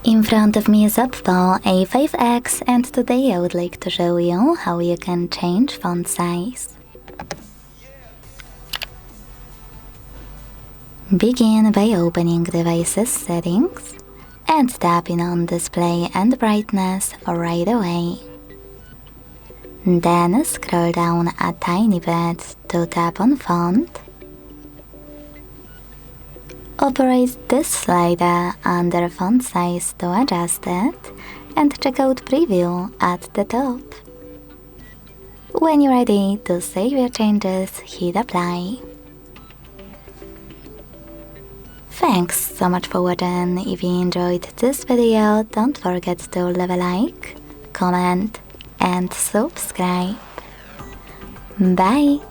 In front of me is OPPO A5x, and today I would like to show you how you can change font size. Begin by opening Devices Settings and tapping on Display and Brightness right away. Then scroll down a tiny bit to tap on Font. Operate this slider under font size to adjust it and check out Preview at the top. When you're ready to save your changes, hit Apply. Thanks so much for watching. If you enjoyed this video, don't forget to leave a like, comment and subscribe. Bye!